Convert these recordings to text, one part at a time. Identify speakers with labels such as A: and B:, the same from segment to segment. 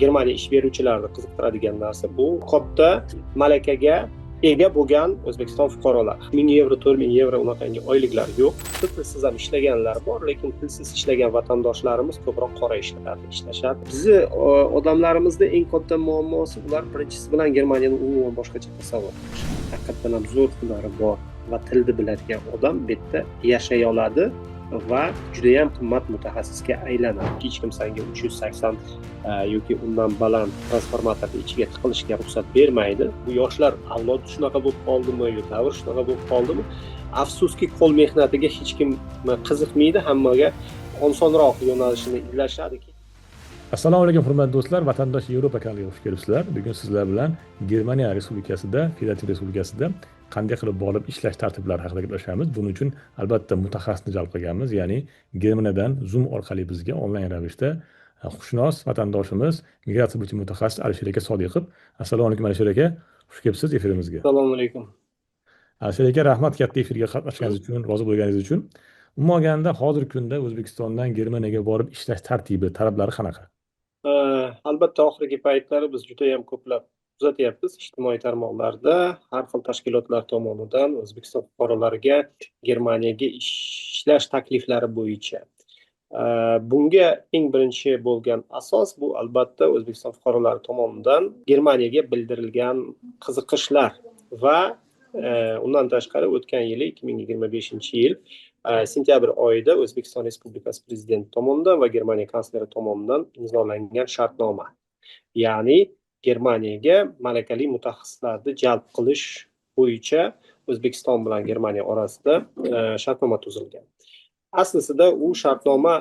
A: Germaniya ish beruvchilarini qiziqtiradigan narsa bu katta malakaga ega bo'lgan O'zbekiston fuqarolari. 1000 yevro, 4000 yevro unaqangi oyliklar yo'q. Tilsiz ham ishlaganlar bor, lekin tilsiz ishlagan vatandoshlarimiz ko'proq qora ishlarda ishlashadi. Bizni odamlarimizda eng katta muammosi ular birinchisi bilan Germaniyani umuman boshqacha tasavvur qilish. Haqiqatan ham zo'r hunari bor va tilni biladigan odam bu yerda yashay oladi va juda ham qimmat mutaxassisga aylanadi. Hech kim senga 380 yoki undan baland transformatorni ichiga tiqilishga ruxsat bermaydi. Bu yoshlar avlod shunaqa bo'lib qoldimi yoki davr shunaqa bo'lib qoldimi? Afsuski qo'l mehnatiga hech kim qiziqmaydi, hammaga osonroq yo'nalishini izlashadi.
B: Assalomu alaykum hurmatli do'stlar, vatandosh Yevropa kanaliga xush kelibsizlar. Bugun sizlar bilan Germaniya Respublikasida, Federativ Respublikasida qanday qilib borib ishlash tartiblari haqida gaplashamiz. Buning uchun albatta mutaxassisni jalb qilganmiz, ya'ni Germaniyadan Zoom orqali bizga onlayn ravishda xushnos vatandoshimiz, migratsiya bo'yicha mutaxassis Alisher aka Sodiqov. Assalomu alaykum Alisher aka, xush kelibsiz efirimizga.
A: Assalomu alaykum.
B: Alisher aka, rahmat katta efirga qatnashganingiz uchun, rozi bo'lganingiz uchun. Umuman olganda hozirgi kunda O'zbekistondan Germaniyaga borib ishlash tartibi, talablari qanaqa?
A: Albatta oxirgi paytlarda biz juda ham ko'plab kuzatyapmiz ijtimoiy tarmoqlarda har xil tashkilotlar tomonidan O'zbekiston fuqarolariga Germaniyaga ishlash takliflari bo'yicha. Bunga eng birinchi bo'lgan asos bu albatta O'zbekiston fuqarolari tomonidan Germaniyaga bildirilgan qiziqishlar va undan tashqari o'tgan yili 2025-yil sentyabr oyida O'zbekiston Respublikasi Prezidenti tomonidan va Germaniya kansleri tomonidan imzolangan shartnoma. Ya'ni Germaniyaga malakali mutaxassislarni jalb qilish bo'yicha O'zbekiston bilan Germaniya orasida shartnoma tuzilgan. Aslida u shartnoma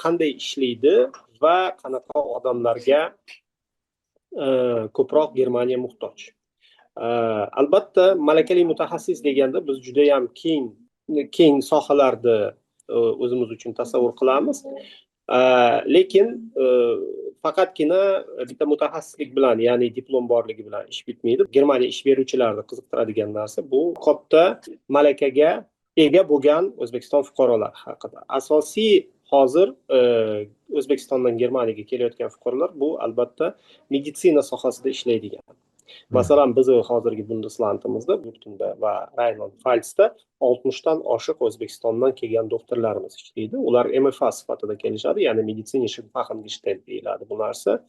A: qanday ishlaydi va qanaqa odamlarga ko'proq Germaniya muhtoj. Albatta malakali mutaxassis deganda biz juda ham keng sohalarni o'zimiz uchun tasavvur qilamiz. Lekin faqatgina bitta mutaxassislik bilan, ya'ni diplom borligi bilan ish bitmaydi. Germaniya ish beruvchilarini qiziqtiradigan narsa bu katta malakaga ega bo'lgan O'zbekiston fuqarolari haqida. Asosiy hozir O'zbekistondan Germaniyaga kelayotgan fuqarolar bu albatta meditsina sohasida ishlaydigan. Masalan, biz hozirgi Bundeslandimizda, Württemberg va Rheinland-Pfalzda 60 dan oshiq O'zbekistondan kelgan doktorlarimiz ishlaydi. Ular MFA sifatida kelishadi, ya'ni medizinische Fachangestellte deyiladi bu narsa.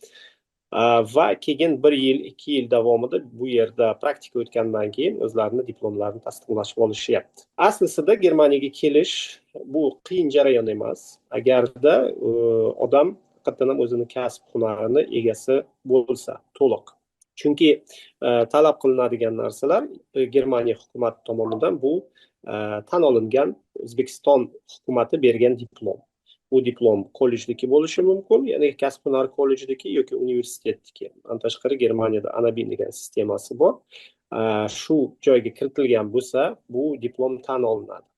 A: Va keyin 1 yil, 2 yil davomida bu yerda praktika o'tgandan keyin o'zlarining diplomlarini tasdiqlashib olishyapti. Aslida Germaniyaga kelish bu qiyin jarayon emas. Agarda odam haqiqatan ham o'zining kasb hunarini egasi bo'lsa, to'liq. Chunki talab qilinadigan narsalar Germaniya hukumati tomonidan bu tan olingan O'zbekiston hukumati bergan diplom. Bu diplom kollejniki bo'lishi mumkin, ya'ni kasb hunari kollejniki yoki universitetniki. Undan tashqari Germaniyada Anabin degan sistemasi bor. Shu joyga kiritilgan bo'lsa, bu diplom tan olinadi.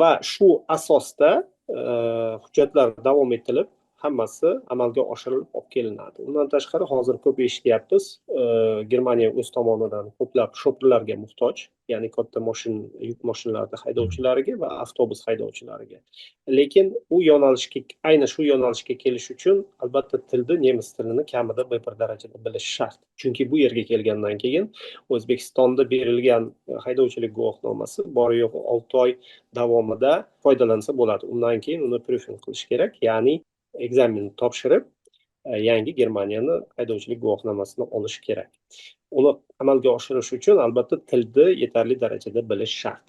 A: Va shu asosda hujjatlar davom ettirilib hammasi amalga oshirilib olib kelinadi. Undan tashqari hozir ko'p eshityapmiz, Germaniya o'z tomonidan ko'plab shoferlarga muhtoj, ya'ni katta yuk mashinalari haydovchilariga va avtobus haydovchilariga. Lekin ayni shu yo'nalishga kelish uchun albatta tilni, nemis tilini kamida bir darajada bilish shart. Chunki bu yerga kelgandan keyin O'zbekistonda berilgan haydovchilik guvohnomasi bor yo'q 6 oy davomida foydalansa bo'ladi. Undan keyin uni prüfing qilish kerak, ya'ni ekzamen topshirib yangi Germaniyani haydovchilik guvohnomasini olish kerak. Uni amalga oshirish uchun albatta tilni yetarli darajada bilish shart.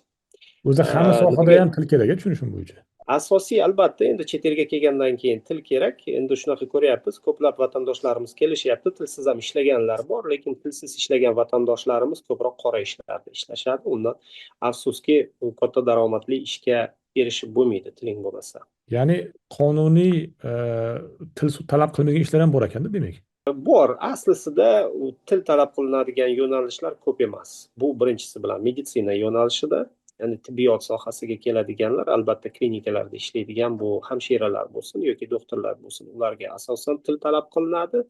B: O'zi hamma sohada ham til kerak, tushunishim bo'yicha.
A: Asosiy albatta endi chet elga kelgandan keyin til kerak. Endi shunaqa ko'ryapmiz, ko'plab vatandoshlarimiz kelishyapti, tilsiz ham ishlaganlar bor, lekin tilsiz ishlagan vatandoshlarimiz ko'proq qora ishlarda ishlashadi. Undan afsuski katta daromadli ishga erishib bo'lmaydi tiling bo'lmasa.
B: Ya'ni qonuniy til talab qilmagan ishlar ham bor ekanda, demak.
A: Bor. Aslida til talab qilinadigan yo'nalishlar ko'p emas. Bu birinchisi bilan meditsina yo'nalishida ya'ni tibbiyot sohasiga keladiganlar, albatta klinikalarda ishlaydigan bu hamshiralar bo'lsin yoki doktorlar bo'lsin, ularga asosan til talab qilinadi.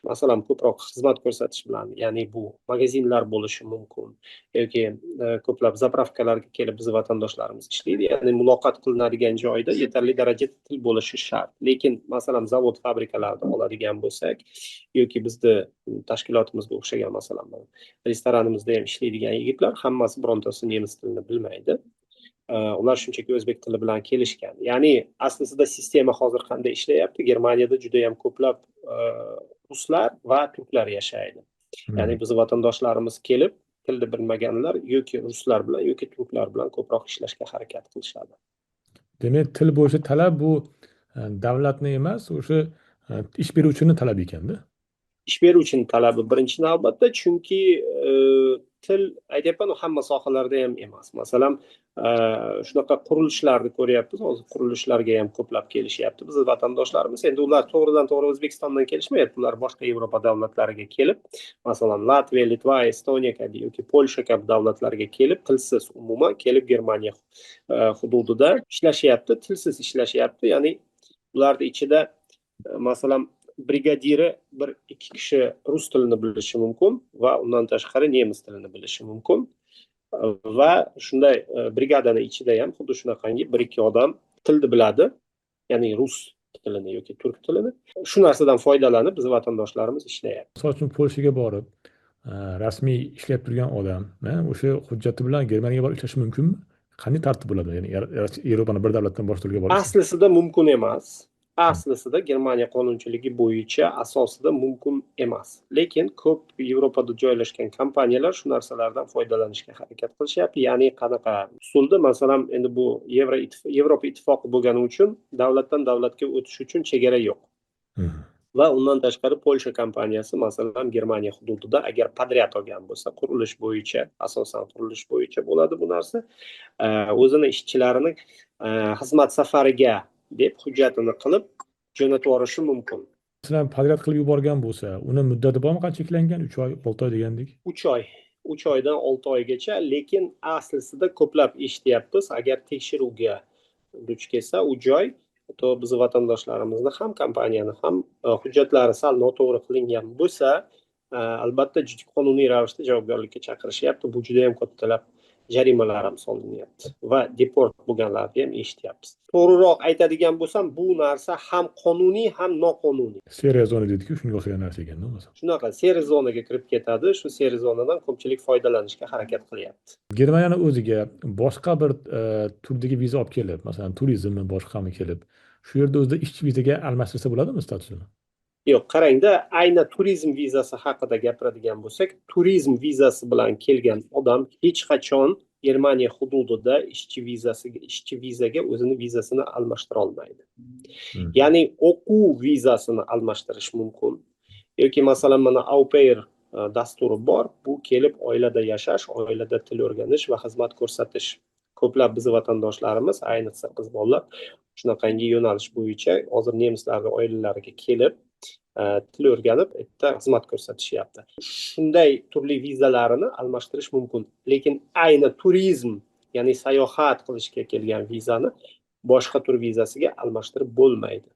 A: Masalan, ko'proq xizmat ko'rsatish bilan, ya'ni bu magazinlar bo'lishi mumkin yoki ko'plab zapravkalarga kelib biz vatandoshlarimiz ishlaydi, ya'ni muloqot qilinadigan joyda yetarli darajada til bo'lishi shart. Lekin masalan zavod fabrikalarda oladigan bo'lsak yoki bizni tashkilotimizga o'xshagan, masalan restoranimizda ham ishlaydigan yigitlar hammasi birontasi nemis tilini bilmaydi. Ular shunchaki o'zbek tili bilan kelishgan. Ya'ni aslida sistema hozir qanday ishlayapti? Germaniyada juda ham ko'plab ruslar va turklar yashaydi. Ya'ni biz vatandoshlarimiz kelib tilni bilmaganlar yoki ruslar bilan yoki turklar bilan ko'proq ishlashga harakat qilishadi.
B: Demak, til bo'yicha talab bu davlatni emas, o'sha ish beruvchini talabi ekanda.
A: Ish beruvchining talabi birinchi navbatda, chunki til aytyapman hamma sohalarda ham emas. Masalan, shunaqa qurilishlarni ko'ryapmiz. Hozir qurilishlarga ham ko'plab kelishyapti biz vatandoshlarimiz. Endi ular to'g'ridan to'g'ri O'zbekistondan kelishmayapti. Ular boshqa Yevropa davlatlariga kelib, masalan, Latviya, Litva, Estoniya kabi yoki Polsha kabi davlatlarga kelib, tilsiz umuman kelib Germaniya hududida ishlashyapti, tilsiz ishlashyapti. Ya'ni ularning ichida masalan brigadiri bir ikki kishi rus tilini bilishi mumkin va undan tashqari nemis tilini bilishi mumkin. Va shunday brigadani ichida ham xuddi shunaqangi bir ikki odam tilni biladi, ya'ni rus tilini yoki turk tilini. Shu narsadan foydalanib biz vatandoshlarimiz ishlayapti.
B: Misol uchun Polshaga borib rasmiy ishlab turgan odam o'sha hujjati bilan Germaniyaga borib ishlashi mumkinmi? Qanday tartib bo'ladi? Ya'ni Yevropani bir davlatdan boshqa davlatga borish.
A: Aslida mumkin emas. Aslida Germaniya qonunchiligi bo'yicha asosida mumkin emas. Lekin ko'p Yevropada joylashgan kompaniyalar shu narsalardan foydalanishga harakat qilishyapti. Ya'ni qanaqa usulda, masalan, endi bu Yevropa ittifoqi bo'lgani uchun davlatdan davlatga o'tish uchun chegara yo'q. Va undan tashqari Polsha kompaniyasi masalan Germaniya hududida agar podryad olgan bo'lsa, qurilish bo'yicha, asosan qurilish bo'yicha bo'ladi bu narsa, o'zini ishchilarini xizmat safariga deb hujjatini qilib jo'natib yuborishi mumkin.
B: Masalan, podryad qilib yuborgan bo'lsa, uni muddati bormi, qancha cheklangan? 3 oy, 6 oy degandek.
A: 3 oy. 3 oydan 6 oygacha, lekin aslida ko'plab eshityapmiz, agar tekshiruvga duch kelsa u joy, to biz vatandoshlarimizni ham kompaniyani ham hujjatlari sal noto'g'ri qilingan bo'lsa, albatta qonuniy ravishda javobgarlikka chaqirishyapti. Bu juda ham kattalab jarimalar ham solinyapti va deport bo'lganlarni ham eshityapmiz. To'g'riroq aytadigan bo'lsam, bu narsa ham qonuniy ham noqonuniy.
B: Seriya zona deydi-ku, shunga o'xshagan narsa ekan, masalan.
A: Shunaqa seriya zonaga kirib ketadi. Shu seriya zonadan ko'pchilik foydalanishga harakat qilyapti.
B: Germaniyani o'ziga boshqa bir turdagi viza olib kelib, masalan, turizmmi, boshqami kelib, shu yerda o'zida ishchi vizaga almashtirsa bo'ladimi statusini?
A: Yo'q, qarangda, ayni turizm vizasi haqida gapiradigan bo'lsak, turizm vizasi bilan kelgan odam hech qachon Germaniya hududida ishchi vizaga o'zini vizasini almashtira olmaydi. Ya'ni o'quv vizasini almashtirish mumkin yoki masalan mana au pair dasturi bor. Bu kelib oilada yashash, oilada til o'rganish va xizmat ko'rsatish. Ko'plab biz vatandoshlarimiz, ayniqsa qiz bolalar shunaqangi yo'nalish bo'yicha hozir nemislarning oilalariga kelib til o'rganib, bitta xizmat ko'rsatishyapti. Shunday turli vizalarini almashtirish mumkin. Lekin ayni turizm, ya'ni sayohat qilishga kelgan vizani boshqa tur vizasiga almashtirib bo'lmaydi.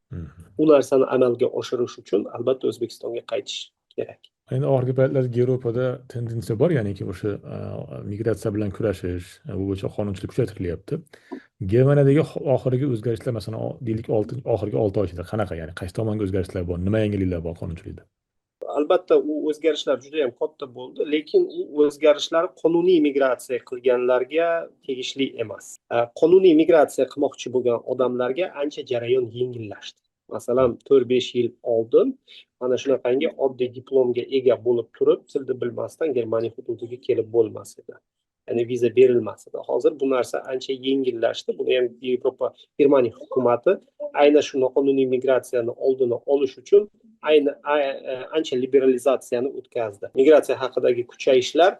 A: Bu narsani amalga oshirish uchun albatta O'zbekistonga qaytish kerak.
B: Endi oxirgi paytlarda Yevropada tendensiya bor, ya'niki o'sha migratsiya bilan kurashish, bu bo'yicha qonunchilik kuchaytirilyapti. Germaniyadagi oxirgi o'zgarishlar, masalan, deylik oxirgi 6 oy ichida qanaqa, ya'ni qaysi tomonga o'zgarishlar bor, nima yangiliklar bor qonunchilikda?
A: Albatta u o'zgarishlar juda ham katta bo'ldi, lekin u o'zgarishlar qonuniy migratsiya qilganlarga tegishli emas. Qonuniy migratsiya qilmoqchi bo'lgan odamlarga ancha jarayon yengillashdi. Masalan, 4-5 yil oldin mana shunaqangi oddiy diplomga ega bo'lib turib, tilni bilmasdan Germaniya hududiga kelib bo'lmas edi. Ya'ni viza berilmas edi. Hozir bu narsa ancha yengillashdi. Buni ham Germaniya hukumati aynan shu noqonuniy migratsiyani oldini olish uchun ancha liberalizatsiyani o'tkazdi. Migratsiya haqidagi kuchayishlar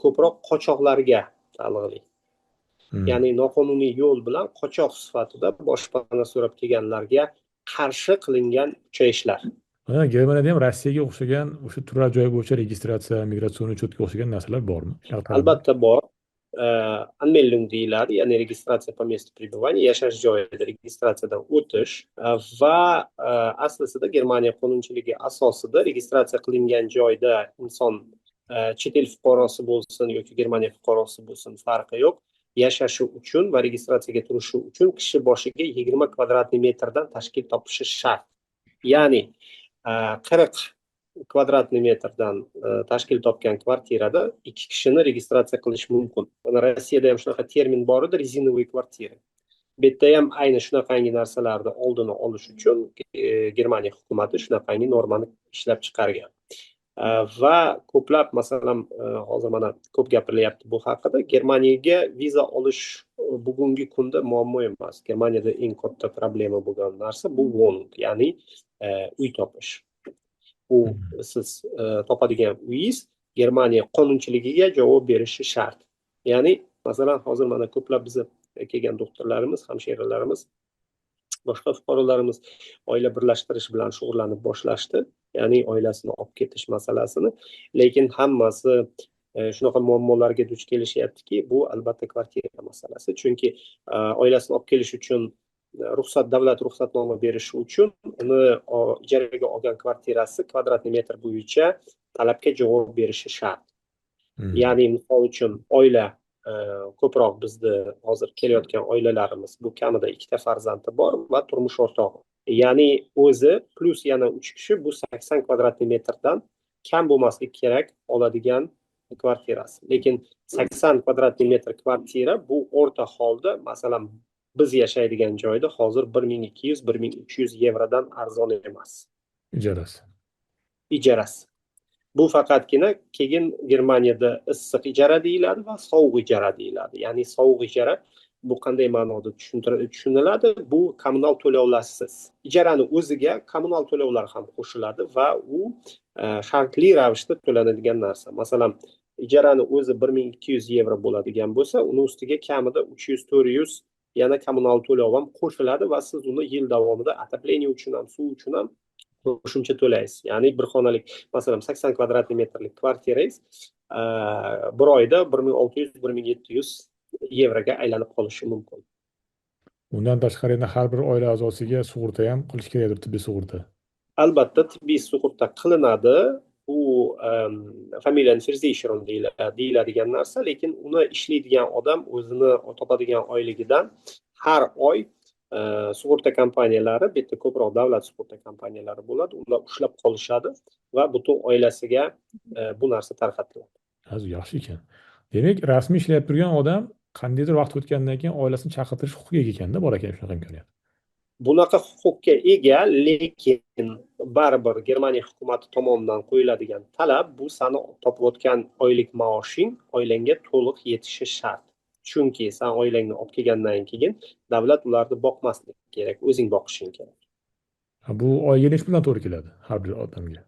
A: ko'proq qochoqlarga taalluqli. Ya'ni noqonuniy yo'l bilan qochoq sifatida boshpana so'rab kelganlarga qarshi qilingan kuchayishlar.
B: Germaniyada ham Rossiyaga o'xshagan o'sha turar joy bo'yicha registratsiya, migratsion uchetga o'xshagan narsalar bormi?
A: Albatta bor. anmeldung deyiladi, ya'ni registratsiya по месту пребывания, yashash joyida registratsiyadan o'tish va aslida Germaniya qonunchiligi asosida registratsiya qilingan joyda inson chet el fuqarosi bo'lsin yoki Germaniya fuqarosi bo'lsin farqi yo'q, yashashi uchun va registratsiyaga turishi uchun kishi boshiga 20 kvadratniy metrdan tashkil topishi shart. Ya'ni 40 kvadratniy metrdan tashkil topgan kvartirada 2 kishini registratsiya qilish mumkin. Mana Rossiyada ham shunaqa termin bor edi, rezinoviy kvartira. Bu yerda ham ayni shunaqangi narsalarni oldini olish uchun Germaniya hukumati shunaqangi normani ishlab chiqargan. Va ko'plab, masalan, hozir mana ko'p gapirilyapti bu haqida. Germaniyaga viza olish bugungi kunda muammo emas. Germaniyada eng katta problema bo'lgan narsa bu wohnung, ya'ni uy topish. Bu siz topadigan uyingiz Germaniya qonunchiligiga javob berishi shart. Ya'ni masalan hozir mana ko'plab bizni kelgan doktorlarimiz, hamshiralarimiz, boshqa fuqarolarimiz oila birlashtirish bilan shug'ullanib boshlashdi, ya'ni oilasini olib ketish masalasini. Lekin hammasi shunaqa muammolarga duch kelishyaptiki, bu albatta kvartira masalasi. Chunki oilasini olib kelish uchun davlat ruxsatnoma berishi uchun uni ijaraga olgan kvartirasi kvadratniy metr bo'yicha talabga javob berishi shart. Ya'ni misol uchun oila ko'proq bizda hozir kelayotgan oilalarimiz bu kamida 2 farzandi bor va turmush o'rtog'i. Ya'ni o'zi plus yana 3 kishi bu 80 kvadratniy metrdan kam bo'lmasligi kerak oladigan kvartirasi. Lekin 80 kvadratniy metr kvartira bu o'rta holda, masalan, biz yashaydigan joyda hozir 1200-1300 yevrodan arzon emas. Ijarasi. Bu faqatgina keyin Germaniyada issiq ijara deyiladi va sovuq ijara deyiladi. Ya'ni sovuq ijara bu qanday ma'noda tushuniladi? Bu kommunal to'lovlarsiz. Ijarani o'ziga kommunal to'lovlar ham qo'shiladi va u shartli ravishda to'lanadigan narsa. Masalan, ijarani o'zi 1200 yevro bo'ladigan bo'lsa, uni ustiga kamida 300-400 yana kommunal to'lov ham qo'shiladi va siz uni yil davomida отопление uchun ham, suv uchun ham qo'shimcha to'laysiz. Ya'ni bir xonalik, masalan, 80 kvadratniy metrlik kvartirangiz bir oyda 1600-1700 yevroga aylanib qolishi mumkin.
B: Bundan tashqari har bir oila a'zosiga sug'urta ham qilish kerakdir, tibbiy sug'urta.
A: Albatta tibbiy sug'urta qilinadi. Bu Familienversicherung deyiladigan narsa, lekin uni ishlaydigan odam o'zini topadigan oyligidan har oy sug'urta kompaniyalari, bu yerda ko'proq davlat sug'urta kompaniyalari bo'ladi, ular ushlab qolishadi va butun oilasiga bu narsa tarqatiladi.
B: Yaxshi ekan. Demak, rasmiy ishlayib turgan odam qandaydir vaqt o'tgandan keyin oilasini chaqirtirish huquqiga ega ekanda, bor ekan shunaqa imkoniyat.
A: Bunaqa huquqqa ega, lekin baribir Germaniya hukumati tomonidan qo'yiladigan talab bu seni topayotgan oylik maoshing oilangga to'liq yetishi shart. Chunki sen oilangni olib kelgandan keyin davlat ularni boqmasligi kerak, o'zing boqishing kerak.
B: Bu oyga necha puldan to'g'ri keladi har bir odamga?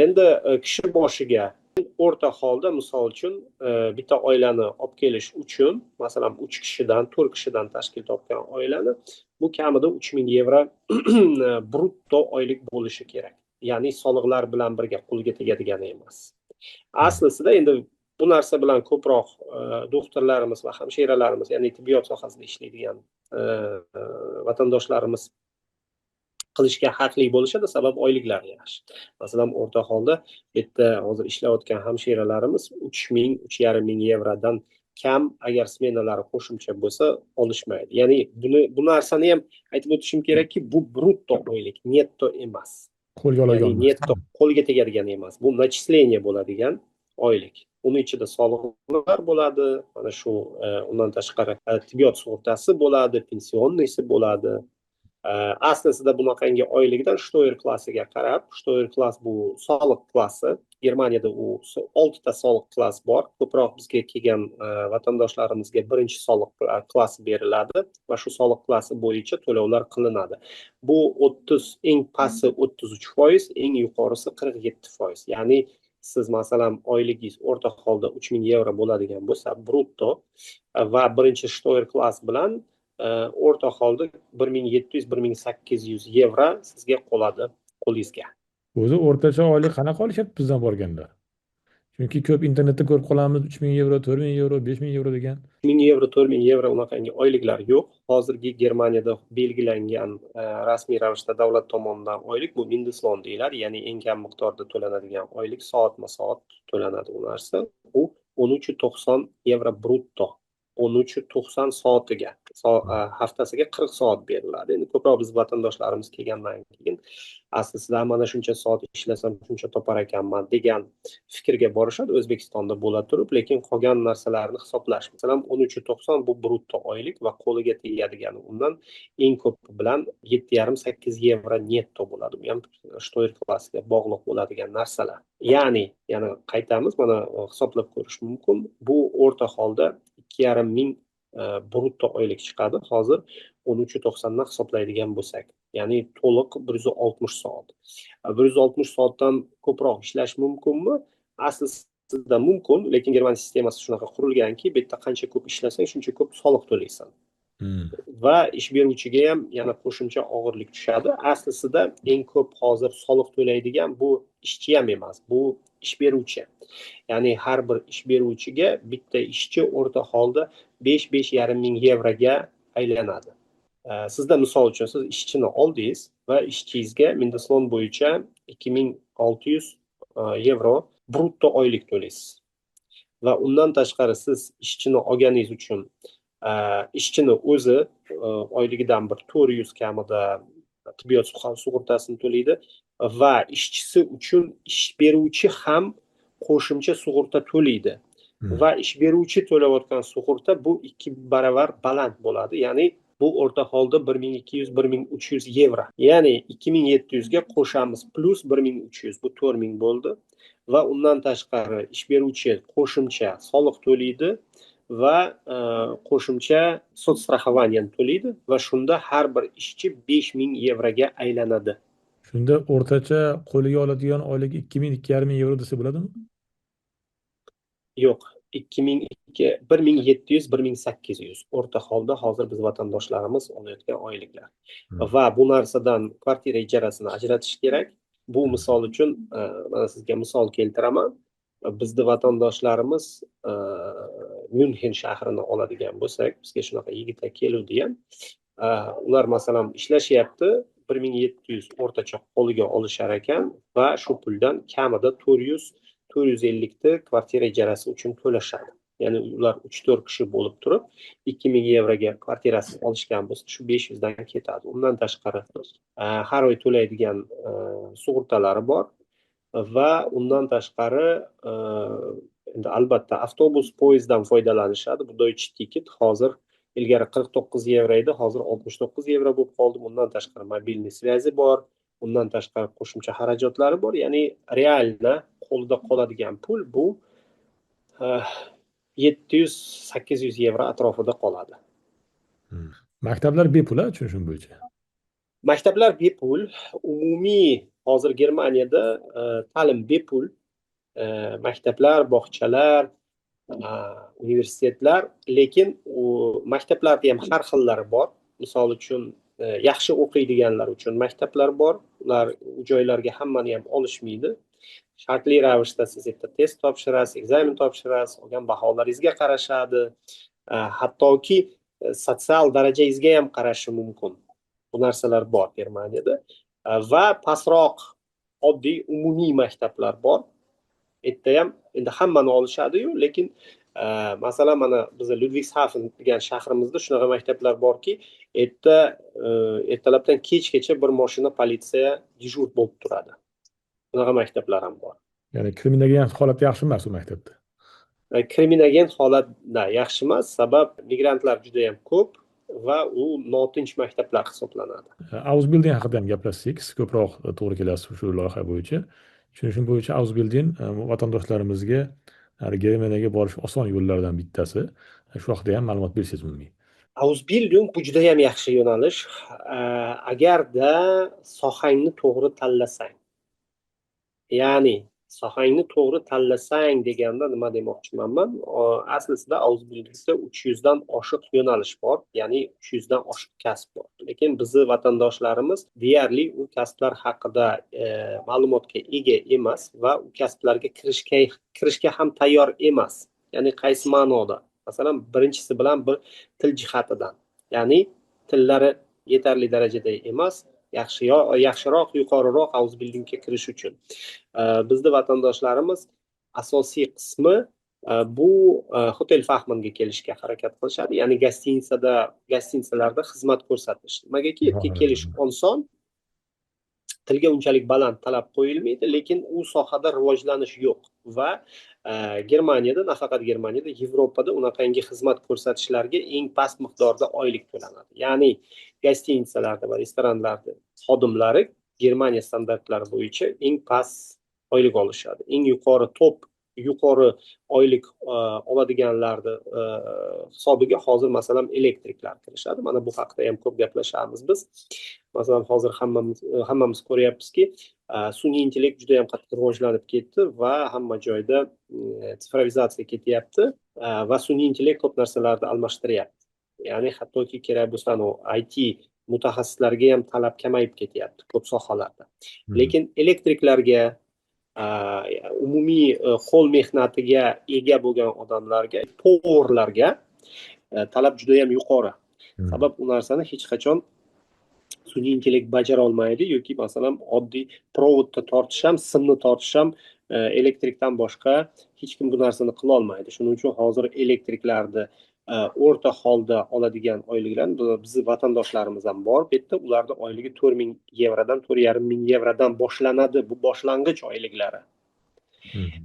A: Endi kishi boshiga o'rta holda, misol uchun bitta oilani olib kelish uchun, masalan, 3 kishidan, 4 kishidan tashkil topgan oilani bu kamida 3000 yevro brutto oylik bo'lishi kerak. Ya'ni soliqlar bilan birga qo'lga tegadigani emas. Aslida endi bu narsa bilan ko'proq doktorlarimiz va hamshiralarimiz, ya'ni tibbiyot sohasida ishlaydigan vatandoshlarimiz qilishga haqli bo'lishadi, sabab oyliklari yaxshi. Masalan, o'rta holda bu yerda hozir ishlayotgan hamshiralarimiz 3000-3500 yevrodan kam agar smenalari qo'shimcha bo'lsa olishmaydi. Ya'ni bu narsani ham aytib o'tishim kerakki, bu brutto oylik, netto emas.
B: Qo'lga oladigan.
A: Ya'ni netto qo'lga tegadigan emas. Bu начисление bo'ladigan oylik. Uning ichida soliqlar bo'ladi, mana shu undan tashqari tibbiyot sug'urtasi bo'ladi, pensioniysi bo'ladi. Aslida bunaqangi oylikdan Steuer klassiga qarab, Steuer klass bu soliq klassi. Germaniyada u 6 ta soliq klass bor. Ko'proq bizga kelgan vatandoshlarimizga birinchi soliq klassi beriladi va shu soliq klassi bo'yicha to'lovlar qilinadi. Bu 30, eng pasti 33%, eng yuqorisi 47%. Ya'ni siz masalan oyligingiz o'rta holda 3000 yevro bo'ladigan bo'lsa brutto va birinchi Steuer klass bilan o'rta holda 1700-1800 yevro sizga qoladi qo'lingizga.
B: O'zi o'rtacha oylik qanaqa olishyapti bizdan borganda? Chunki ko'p internetda ko'rib qolamiz 3.000 yevro, 4.000 yevro, 5.000 yevro degan.
A: 1.000 yevro, 4.000 yevro unaqangi oyliklar yo'q. Hozirgi Germaniyada belgilangan rasmiy ravishda davlat tomonidan oylik bu Mindestlohn deyiladi, ya'ni eng kam miqdorda to'lanadigan oylik soatma-soat to'lanadi u narsa. U 13.90 yevro brutto. 13.90 soatiga, haftasiga 40 soat beriladi. Endi ko'proq biz vatandoshlarimiz kelgandan keyin aslida mana shuncha soat ishlasam shuncha topar ekanman degan fikrga borishadi O'zbekistonda bo'la turib, lekin qolgan narsalarni hisoblash. Masalan, 13.90 bu brutto oylik va qo'liga tegadigani undan eng ko'p bilan 7,5-8 yevro netto bo'ladi. Bu ham shtoyer klassiga bog'liq bo'ladigan narsalar. Ya'ni, yana qaytamiz, mana hisoblab ko'rish mumkin. Bu o'rta holda 2,5 ming brutto oylik chiqadi. Hozir 13.90 dan hisoblaydigan bo'lsak, ya'ni to'liq 160 soat. 160 soatdan ko'proq ishlash mumkinmi? Aslida mumkin, lekin Germaniya sistemasi shunaqa qurilganki, bu yerda qancha ko'p ishlasang, shuncha ko'p soliq to'laysan. Va ish beruvchiga ham yana qo'shimcha og'irlik tushadi. Aslida eng ko'p hozir soliq to'laydigan bu ishchi ham emas, bu ish beruvchi. Ya'ni har bir ish beruvchiga bitta ishchi o'rta holda 5-5,5 ming yevroga aylanadi. Sizda misol uchun siz ishchini oldingiz va ishchingizga Mindestlohn bo'yicha 2.600 yevro brutto oylik to'laysiz. Va undan tashqari siz ishchini olganingiz uchun ishchini o'zi oyligidan bir 400 kamida tibbiyot sug'urtasini to'laydi va ishchisi uchun ish beruvchi ham qo'shimcha sug'urta to'laydi. Va ish beruvchi to'layotgan sug'urta bu 2 baravar baland bo'ladi. Ya'ni bu o'rta holda 1.200-1.300 yevro. Ya'ni 2.700 ga qo'shamiz plus 1.300, bu 4.000 bo'ldi. Va undan tashqari ish beruvchi qo'shimcha soliq to'laydi va qo'shimcha sotsstraxovание to'laydi va shunda har bir ishchi 5.000 yevroga aylanadi.
B: Shunda o'rtacha qo'liga oladigan oylik 2.000-2.5 ming yevro desa bo'ladimi?
A: Yo'q, 1.700-1.800 o'rta holda hozir biz vatandoshlarimiz olayotgan oyliklar. Va bu narsadan kvartira ijarasini ajratish kerak. Bu misol uchun mana sizga misol keltiraman. Bizni vatandoshlarimiz Myunxen shahrini oladigan bo'lsak, bizga shunaqa yigitlar keluvdi ham. Ular masalan ishlashyapti, 1.700 o'rtacha qo'liga olishar ekan va shu puldan kamida 400-450 ta kvartira ijarasi uchun to'lashadi. Ya'ni ular 3-4 kishi bo'lib turib 2.000 yevroga kvartirasini olishgan bo'lsa, shu 500 dan ketadi. Undan tashqari har oy to'laydigan sug'urtalari bor va undan tashqari endi albatta avtobus, poyezddan foydalanishadi. Bu Deutsche Ticket hozir ilgari 49 yevro edi, hozir 69 yevro bo'lib qoldi. Undan tashqari mobilniy sviyazi bor. Undan tashqari qo'shimcha xarajatlari bor. Ya'ni realna qo'lida qoladigan pul bu 700-800 yevro atrofida qoladi.
B: Maktablar bepul-a, tushunishim bo'yicha.
A: Maktablar bepul, umumiy hozir Germaniyada ta'lim bepul. Maktablar, bog'chalar, universitetlar, lekin maktablarda ham har xillari bor. Misol uchun yaxshi o'qiydiganlar uchun maktablar bor. Ular joylarga hammani ham olishmaydi. Shartli ravishda siz yerda test topshirasiz, ekzamen topshirasiz, olgan baholaringizga qarashadi. Hattoki sotsial darajangizga ham qarashi mumkin. Bu narsalar bor Germaniyada. Va pastroq oddiy umumiy maktablar bor. Erta ham endi hammani olishadi-yu, lekin masalan mana biz Ludwigshafen degan shahrimizda shunaqa maktablar borki, ertalabdan kechgacha bir mashina politsiya dejur bo'lib turadi. Bunaqa maktablar ham bor.
B: Ya'ni kriminogen holat yaxshi emas u maktabda.
A: Kriminogen holat yaxshi emas, sabab migrantlar juda ham ko'p va u notinch maktablar hisoblanadi.
B: Ausbilding haqida ham gaplashsak, siz ko'proq to'g'ri kelasiz shu loyiha bo'yicha. Tushunishim bo'yicha Ausbilding vatandoshlarimizga Germaniyaga borish oson yo'llardan bittasi. Shu haqida ham ma'lumot bersangiz mumkin.
A: Ausbilding bu juda ham yaxshi yo'nalish. Agarda sohangni to'g'ri tanlasang. Ya'ni sohangni to'g'ri tanlasang deganda nima demoqchiman man? Aslida O'zbekistonda 300 dan oshiq yo'nalish bor, ya'ni 300 dan oshiq kasb bor. Lekin bizni vatandoshlarimiz deyarli u kasblar haqida ma'lumotga ega emas va u kasblarga kirishga ham tayyor emas. Ya'ni qaysi ma'noda? Masalan, birinchisi bilan bir til jihatidan, ya'ni tillari yetarli darajada emas, yaxshiroq, yuqoriroq O'zbekistonga kirish uchun. Bizda vatandoshlarimiz asosiy qismi bu hotel fahmanga kelishga harakat qilishadi, ya'ni gostinitsalarda xizmat ko'rsatish. Nimagaki yerga kelish oson, tilga unchalik baland talab qo'yilmaydi, lekin u sohada rivojlanish yo'q va Germaniyada, nafaqat Germaniyada, Yevropada unaqangi xizmat ko'rsatishlarga eng past miqdorda oylik to'lanadi. Ya'ni gostinitsalarda va restoranlarda xodimlari Germaniya standartlari bo'yicha eng past oylik olishadi. Eng yuqori oylik oladiganlarni hisobiga hozir masalan elektriklar kirishadi. Mana bu haqida ham ko'p gaplashamiz biz. Masalan, hozir hammamiz ko'ryapmizki, sun'iy intellekt juda ham qattiq rivojlanib ketdi va hamma joyda sifrovizatsiya ketyapti va sun'iy intellekt ko'p narsalarni almashtiryapti. Ya'ni hattoki kerak bo'lsa IT mutaxassislariga ham talab kamayib ketyapti ko'p sohalarda. Lekin elektriklarga, umumiy qo'l mehnatiga ega bo'lgan odamlarga, powerlarga talab juda ham yuqori. Sabab u narsani hech qachon sun'iy intellekt bajara olmaydi yoki masalan oddiy provodni tortish ham, simni tortish ham elektrikdan boshqa hech kim bu narsani qila olmaydi. Shuning uchun hozir elektriklarni o'rta holda oladigan oyliklar bizni vatandoshlarimiz ham bor. Bu yerda ularning oyligi 4000 yevrodan 4500 yevrodan boshlanadi. Bu boshlang'ich oyliklari.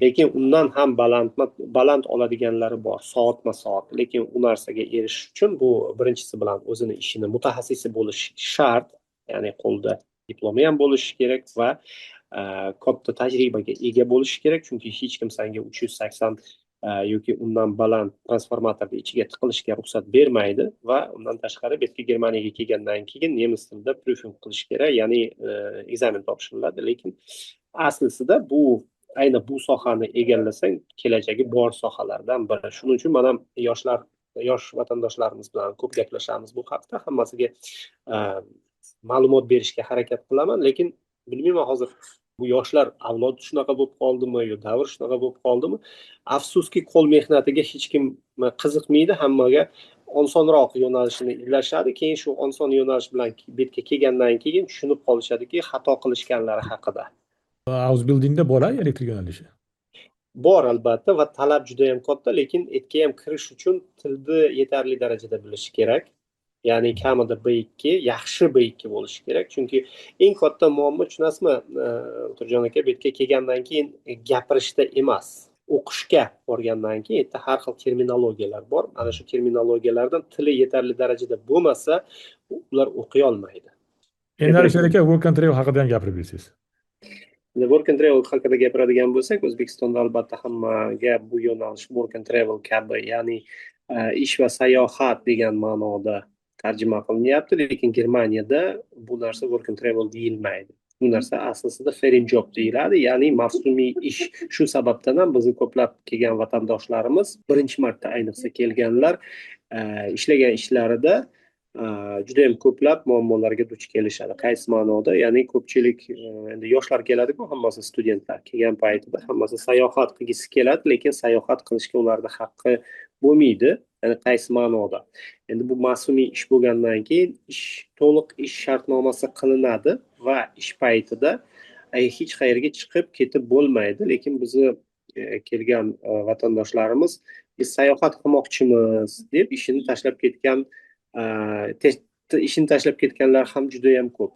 A: Lekin undan ham baland oladiganlari bor, soatma-soat. Lekin u narsaga erishish uchun bu birinchisi bilan o'zini ishini mutaxassisi bo'lish shart, ya'ni qo'lda diplomi ham bo'lishi kerak va katta tajribaga ega bo'lishi kerak, chunki hech kim senga 380 yoki undan baland transformatorni ichiga tiqilishga ruxsat bermaydi va undan tashqari bu yerga Germaniyaga kelgandan keyin nemis tilida prüfing qilish kerak, ya'ni ekzamen topshiriladi. Lekin aslida ayni bu sohani egallasang kelajagi bor sohalardan biri. Shuning uchun mana yosh vatandoshlarimiz bilan ko'p gaplashamiz bu haqda, hammasiga ma'lumot berishga harakat qilaman. Lekin bilmayman hozir bu yoshlar avlod shunaqa bo'lib qoldimi yo davr shunaqa bo'lib qoldimi, afsuski qo'l mehnatiga hech kim qiziqmaydi, hammaga osonroq yo'nalishini izlashadi. Keyin shu oson yo'nalish bilan betga kelgandan keyin tushunib qolishadiki xato qilishganlari haqida.
B: O'zbekistonda bor elektrik yo'nalishi.
A: Bor albatta va talab juda ham katta, lekin etga ham kirish uchun tilni yetarli darajada bilish kerak. Ya'ni kamida B2, yaxshi B2 bo'lishi kerak. Chunki eng katta muammo tushunasizmi, Turjon aka, bu yerga kelgandan keyin gapirishda emas, o'qishga borgandan keyin yerda har xil terminologiyalar bor. Mana shu terminologiyalardan tili yetarli darajada bo'lmasa, ular o'qiy olmaydi.
B: Endi Alisher aka, work and travel haqida ham gapirib bersangiz.
A: Work and travel haqida gapiradigan bo'lsak, O'zbekistonda albatta hammaga bu yo'nalish work and travel kabi, ya'ni ish va sayohat degan ma'noda tarjima qilinyapti, lekin Germaniyada bu narsa work and travel deyilmaydi. Bu narsa aslida foreign job deyiladi, ya'ni mavsumiy ish. Shu sababdan ham bizni ko'plab kelgan vatandoshlarimiz, birinchi marta ayniqsa kelganlar, ishlagan ishlarida juda ham ko'plab muammolarga duch kelishadi. Qaysi ma'noda? Ya'ni ko'pchilik endi yoshlar keladi-ku, hammasi studentlar kelgan paytida hammasi sayohat qilgisi keladi, lekin sayohat qilishga ularda haqqi bo'lmaydi. Ya'ni qaysi ma'noda? Endi bu mavsumiy ish bo'lgandan keyin to'liq ish shartnomasi qilinadi va ish paytida hech qayerga chiqib ketib bo'lmaydi. Lekin bizni kelgan vatandoshlarimiz sayohat qilmoqchimiz deb ishini tashlab ketganlar ham juda ham ko'p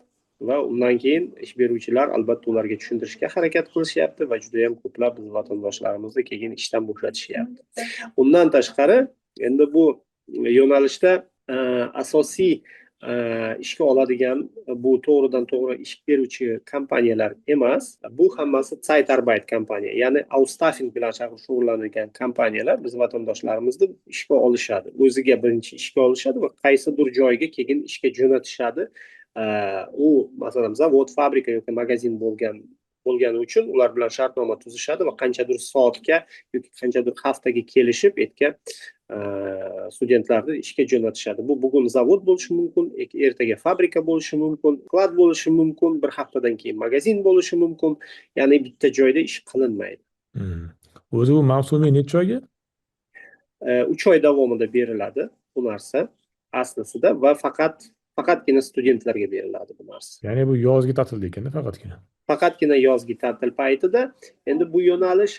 A: va undan keyin ish beruvchilar albatta ularga tushuntirishga harakat qilishyapti va juda ham ko'plab vatandoshlarimizni keyin ishdan bo'shatishyapti. Undan tashqari endi bu yo'nalishda asosiy ishga oladigan bu to'g'ridan to'g'ri ish beruvchi kompaniyalar emas, bu hammasi Zeitarbeit kompaniya, ya'ni outstaffing bilan shug'ullanadigan kompaniyalar biz vatandoshlarimizni ishga olishadi. O'ziga birinchi ishga olishadi va qaysidir joyga keyin ishga jo'natishadi. U masalan zavod, fabrika yoki magazin bo'lgan bo'lgani uchun ular bilan shartnoma tuzishadi va qanchadir soatga yoki qanchadir haftaga kelishib studentlarni ishga jo'natishadi. Bu bugun zavod bo'lishi mumkin, ertaga fabrika bo'lishi mumkin, sklad bo'lishi mumkin, bir haftadan keyin magazin bo'lishi mumkin. Ya'ni bitta joyda ish qilinmaydi.
B: O'zi bu mavsumiy necha oyga?
A: 3 oy davomida beriladi bu narsa aslisida va faqatgina studentlarga beriladi bu narsa.
B: Ya'ni bu yozgi ta'tilda ekanda faqatgina.
A: Faqatgina yozgi ta'til paytida. Endi bu yo'nalish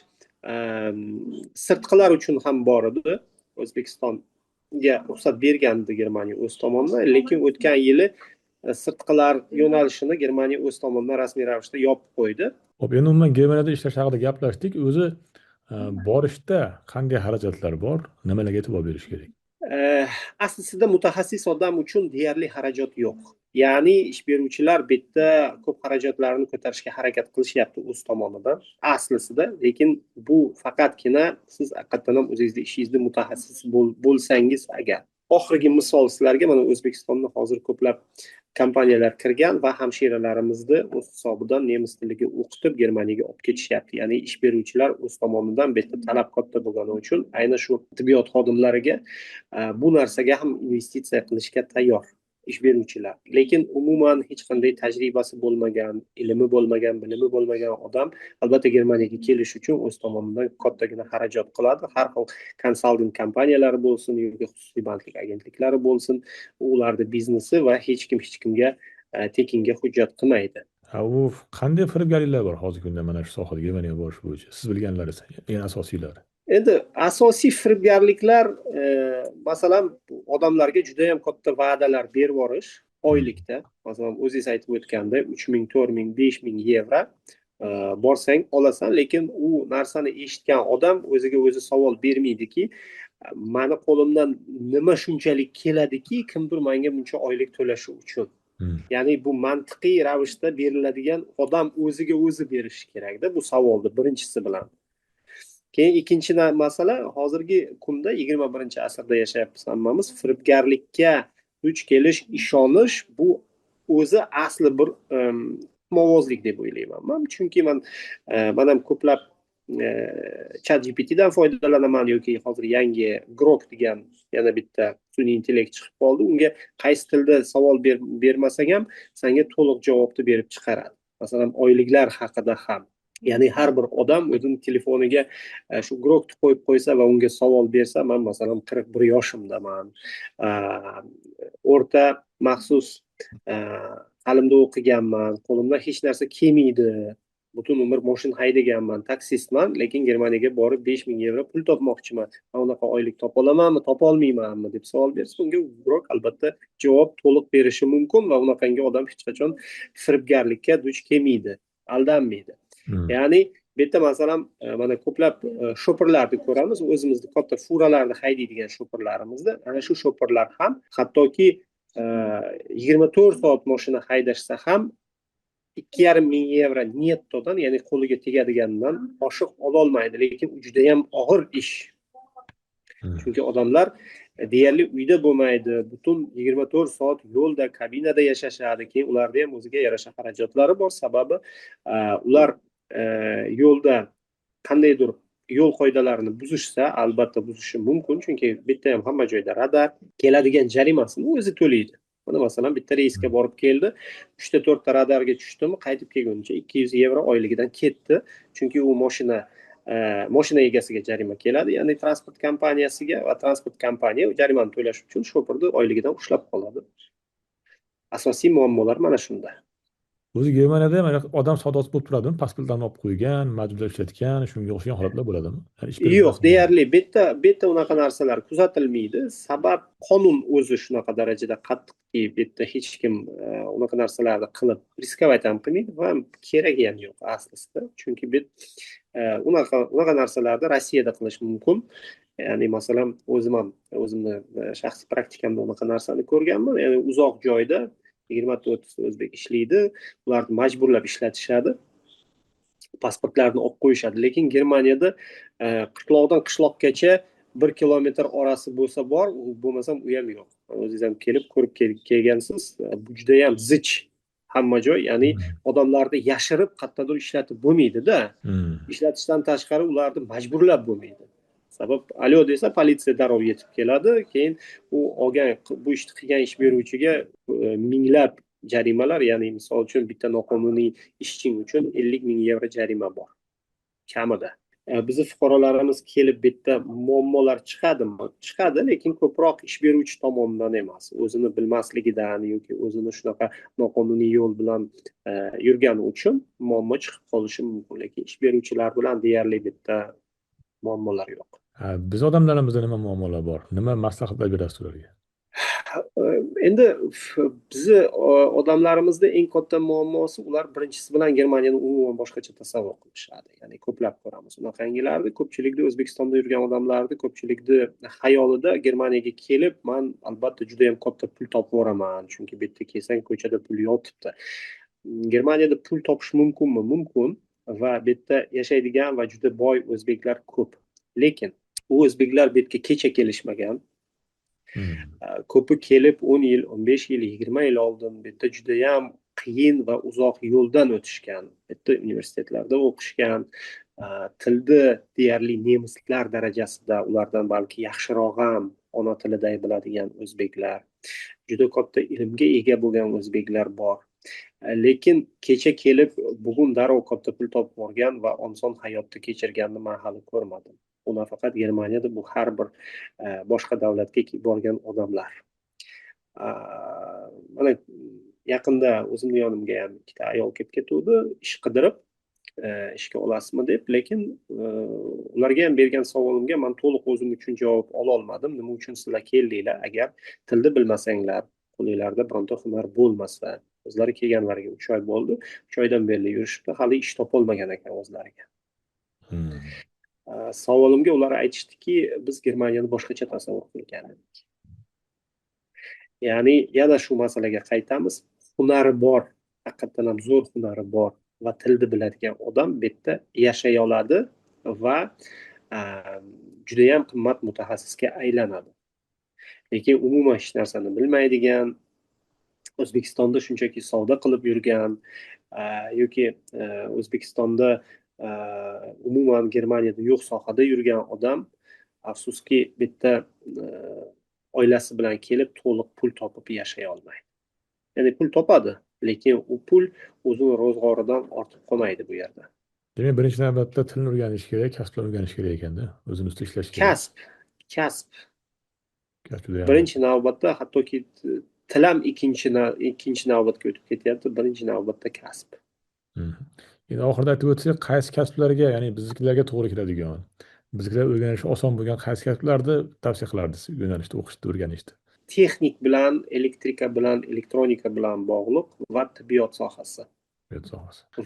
A: sirtqilar uchun ham bor edi. O'zbekistonga ruxsat bergandi Germaniya o'z tomonidan, lekin o'tgan yili sirtqilar yo'nalishini Germaniya o'z tomonidan rasmiy ravishda yopib qo'ydi.
B: Hop, endi umuman Germaniyada ishlash haqida gaplashdik. O'zi borishda qanday xarajatlar bor, nimalarga e'tibor berish kerak?
A: Aslida mutaxassis odam uchun deyarli xarajat yo'q. Ya'ni ish beruvchilar bitta ko'p xarajatlarni ko'tarishga harakat qilishyapti o'z tomonidan aslisida, lekin bu faqatgina siz haqiqatdan ham o'zingizda ishingizda mutaxassis bo'lsangiz agar. Oxirgi misol sizlarga mana O'zbekistonda hozir ko'plab kompaniyalar kirgan va hamshiralarimizni o'z hisobidan nemis tiliga o'qitib Germaniyaga olib ketishyapti. Ya'ni ish beruvchilar o'z tomonidan bitta talab katta bo'lgani uchun aynan shu tibbiyot xodimlariga bu narsaga ham investitsiya qilishga tayyor ish beruvchilar. Lekin umuman hech qanday tajribasi bo'lmagan, ilmi bo'lmagan, bilimi bo'lmagan odam albatta Germaniyaga kelish uchun o'z tomonidan kattagina xarajat qiladi. Har xil konsalting kompaniyalari bo'lsin yoki xususiy bandlik agentliklari bo'lsin, ularning biznesi va hech kimga tekinga hujjat qilmaydi.
B: U qanday firibgarliklar bor hozirgi kunda mana shu sohada Germaniyaga borish bo'yicha? Siz bilganlari eng asosiylari.
A: Endi asosiy firibgarliklar masalan odamlarga juda ham katta va'dalar berib yuborish oylikda. Masalan o'zingiz aytib o'tganda 3000, 4000, 5000 yevro borsang olasan, lekin u narsani eshitgan odam o'ziga o'zi savol bermaydiki, mani qo'limdan nima shunchalik keladiki, kimdir menga buncha oylik to'lashi uchun. Ya'ni bu mantiqiy ravishda beriladigan odam o'ziga o'zi berishi kerakda bu savolni birinchisi bilan. Keyin ikkinchi masala, hozirgi kunda 21-asrda yashayapmiz hammamiz. Firibgarlikka duch kelish, ishonish bu o'zi asli bir movozlik deb o'ylayman men. Chunki men ham ko'plab ChatGPTdan foydalanaman yoki hozir yangi Grok degan yana bitta sun'iy intellekt chiqib qoldi. Unga qaysi tilda savol bermasang ham senga to'liq javobni berib chiqaradi. Masalan, oyliklar haqida ham. Ya'ni har bir odam o'zining telefoniga shu Grokni qo'yib qo'ysa va unga savol bersa, men masalan 41 yoshimdaman. O'rta maxsus ta'limda o'qiganman, qo'limdan hech narsa kelmaydi. Butun umr mashina haydaganman, taksistman, lekin Germaniyaga borib 5000 yevro pul topmoqchiman. Men unaqa oylik topa olamanmi, topa olmaymanmi deb savol bersa, unga Grok albatta javob to'liq berishi mumkin va unaqangi odam hech qachon firibgarlikka duch kelmaydi, aldanmaydi. Ya'ni bitta masalan mana ko'plab shoferlarni ko'ramiz, o'zimizning katta furalarni haydaydigan shoferlarimizni, ana shu shoferlar ham hattoki 24 soat mashina haydashsa ham 2500 yevro nettodan, ya'ni qo'liga tegadigandan oshiq ola olmaydi, lekin u juda ham og'ir ish. Chunki odamlar deyarli uyda bo'lmaydi, butun 24 soat yo'lda, kabinada yashashadi. Keyin ularda ham o'ziga yarasha xarajatlari bor, sababi ular yo'lda qandaydir yo'l qoidalarini buzishsa, albatta buzishi mumkin, chunki bitta ham hamma joyda radar, keladigan jarimasini o'zi to'laydi. Mana masalan bitta reysga borib keldi, 3 ta 4 ta radarga tushdimi, qaytib kelguncha 200 yevro oyligidan ketdi, chunki u mashina egasiga jarima keladi, ya'ni transport kompaniyasiga, va transport kompaniya jarimani to'lash uchun shoferni oyligidan ushlab qoladi. Asosiy muammolar mana shunda.
B: O'zi Germaniyada ham odam savdosi bo'lib turadimi? Pasportlarni olib qo'ygan, majburlab ishlatgan, shunga o'xshagan holatlar bo'ladimi?
A: Yo'q, deyarli bitta unaqa narsalar kuzatilmaydi. Sabab qonun o'zi shunaqa darajada qattiqki, bitta hech kim unaqa narsalarni qilib riskovat ham qilmaydi va keragi ham yo'q aslida. Chunki unaqa narsalarni Rossiyada qilish mumkin. Ya'ni masalan, o'zimni shaxsiy praktikamda unaqa narsani ko'rganman. Ya'ni uzoq joyda 20-30 o'zbek ishlaydi, ularni majburlab ishlatishadi, pasportlarni olib qo'yishadi. Lekin Germaniyada qishloqdan qishloqqacha 1 kilometr orasi bo'lsa bor, bo'lmasam u ham yo'q. O'zingiz ham kelib ko'rib kelgansiz, bu juda ham zich hamma joy, ya'ni odamlarni yashirib qayerdadir ishlatib bo'lmaydi-da. Ishlatishdan tashqari ularni majburlab bo'lmaydi. Sabab alyo desa politsiya darrov yetib keladi, keyin u olgan bu ishni qilgan ish beruvchiga minglab jarimalar, ya'ni misol uchun bitta noqonuniy ishching uchun 50 ming yevro jarima bor kamida. Bizni fuqarolarimiz kelib bitta muammolar chiqadimi? Chiqadi, lekin ko'proq ish beruvchi tomonidan emas, o'zini bilmasligidan yoki o'zini shunaqa noqonuniy yo'l bilan yurgani uchun muammo chiqib qolishi mumkin, lekin ish beruvchilar bilan deyarli bitta muammolar yo'q.
B: Biz odamlarimizda nima muammolar bor? Nima maslahatlar berasiz ularga?
A: Endi bizni odamlarimizda eng katta muammosi, ular birinchisi bilan Germaniyani umuman boshqacha tasavvur qilishadi. Ya'ni ko'plab ko'ramiz unaqangilarni. Ko'pchilikda O'zbekistonda yurgan odamlarni ko'pchilikda xayolida Germaniyaga kelib, men albatta juda ham katta pul topib yuboraman, chunki bu yerda kelsang ko'chada pul yotibdi. Germaniyada pul topish mumkinmi? Mumkin, va bu yerda yashaydigan va juda boy o'zbeklar ko'p. Lekin u o'zbeklar bu yerga kecha kelishmagan. Ko'pi kelib 10 yil, 15 yil, 20 yil oldin bu yerda juda ham qiyin va uzoq yo'ldan o'tishgan. Bitta universitetlarda o'qishgan, tilni deyarli nemislar darajasida, ulardan balki yaxshiroq ham ona tilidagi biladigan o'zbeklar, juda katta ilmga ega bo'lgan o'zbeklar bor. Lekin kecha kelib bugun darrov katta pul topib olgan va oson hayotni kechirganni men hali ko'rmadim. Bu nafaqat Germaniyada, bu har bir boshqa davlatga borgan odamlar. Mana yaqinda o'zimni yonimga ham ikkita ayol kelib ketuvdi, ish qidirib, ishga olasizmi deb, lekin ularga ham bergan savolimga men to'liq o'zim uchun javob ola olmadim. Nima uchun sizlar keldinglar? Agar tilni bilmasanglar, qo'linglarda bironta hunar bo'lmasa, o'zlari kelganlariga 3 oy bo'ldi, 3 oydan beri yurishibdi, hali ish topolmagan ekan o'zlariga. Savolimga ular aytishdiki, biz Germaniyani boshqacha tasavvur qilgan edik. Ya'ni yana shu masalaga qaytamiz. Hunari bor, haqiqatan ham zo'r hunari bor va tilni biladigan odam bu yerda yashay oladi va juda ham qimmat mutaxassisga aylanadi. Lekin umuman hech narsani bilmaydigan, O'zbekistonda shunchaki savdo qilib yurgan yoki O'zbekistonda umuman Germaniyada yo'q sohada yurgan odam, afsuski bitta oilasi bilan kelib to'liq pul topib yashay olmaydi. Ya'ni pul topadi, lekin u pul o'zini ro'zg'oridan ortib qolmaydi bu yerda.
B: Demak, birinchi navbatda tilni o'rganish kerak, kasblarni o'rganish kerak ekanda, o'zini ustida ishlash kerak.
A: Kasb. Birinchi navbatda, hattoki til ham ikkinchi navbatga o'tib ketyapti, birinchi navbatda kasb.
B: Endi oxirida aytib o'tsak, qaysi kasblarga, ya'ni biznikilarga to'g'ri keladigan, biznikilar o'rganishi oson bo'lgan qaysi kasblarni tavsiya qilardingiz yo'nalishda, o'qishda, o'rganishda?
A: Texnik bilan, elektrika bilan, elektronika bilan bog'liq va tibbiyot sohasi.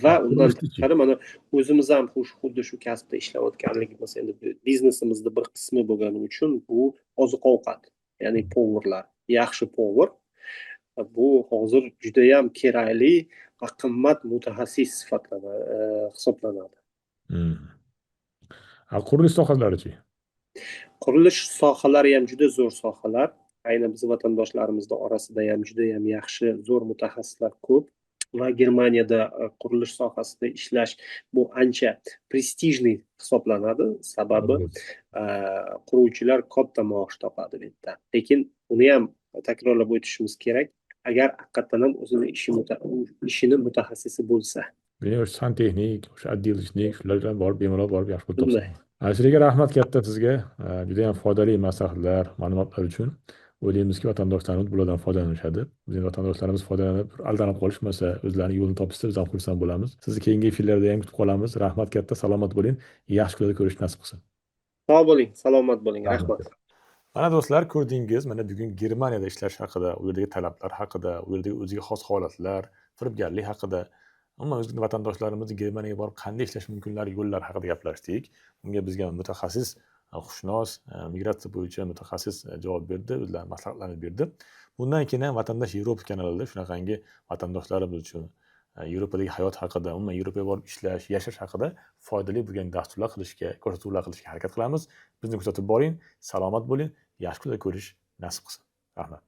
A: Va undan tashqari mana o'zimiz ham xuddi shu kasbda ishlayotganligimiz, endi biznesimizning bir qismi bo'lgani uchun bu oziq-ovqat, ya'ni powerlar, yaxshi power. Bu hozir juda ham kerakli va qimmat mutaxassis hisoblanadi.
B: Qurilish sohalarichi?
A: Qurilish sohalari ham juda zo'r sohalar. Aynan biz vatandoshlarimizning orasida ham juda ham yaxshi, zo'r mutaxassislar ko'p. Va Germaniyada qurilish sohasida ishlash bu ancha prestijli hisoblanadi, sababi quruvchilar katta maosh topadi bu yerda. Lekin uni ham takrorlab o'tishimiz kerak, agar haqiqatan ham o'zini ishini mutaxassisi bo'lsa.
B: Meni o'sha santexnik, o'sha отделочник, shular bilan borib, bemalol borib yaxshi pul topsa. Sizga rahmat katta sizga. Juda ham foydali maslahatlar, ma'lumotlar uchun. O'ylaymizki, vatandoshlarimiz bulardan foydalanishadi. Bizning vatandoshlarimiz foydalanib, aldanib qolishmasa, o'zlarining yo'lini topishsa, biz ham xursand bo'lamiz. Sizni keyingi efirlarda ham kutib qolamiz. Rahmat katta, salomat bo'ling. Yaxshi kunlarda ko'rish nasib qilsin.
A: Sog' bo'ling, salomat bo'ling. Rahmat.
B: Mana do'stlar, ko'rdingiz, mana bugun Germaniyada ishlash haqida, u yerdagi talablar haqida, u yerdagi o'ziga xos holatlar, firibgarlik haqida, umuman o'zbek vatandoshlarimiz Germaniyaga borib qanday ishlash mumkinlari, yo'llar haqida gaplashdik. Bunga bizga mutaxassis, xushnos, migratsiya bo'yicha mutaxassis javob berdi, o'zlari maslahatlarni berdi. Bundan keyin ham Vatandosh Yevropa kanalida shunaqangi vatandoshlarimiz uchun Yevropadagi hayot haqida, umuman Yevropaga borib ishlash, yashash haqida foydali bo'lgan dasturlar qilishga, ko'rsatuvlar qilishga harakat qilamiz. Bizni kuzatib boring, salomat bo'ling, yaxshi kunlarda ko'rish nasib qilsin. Rahmat.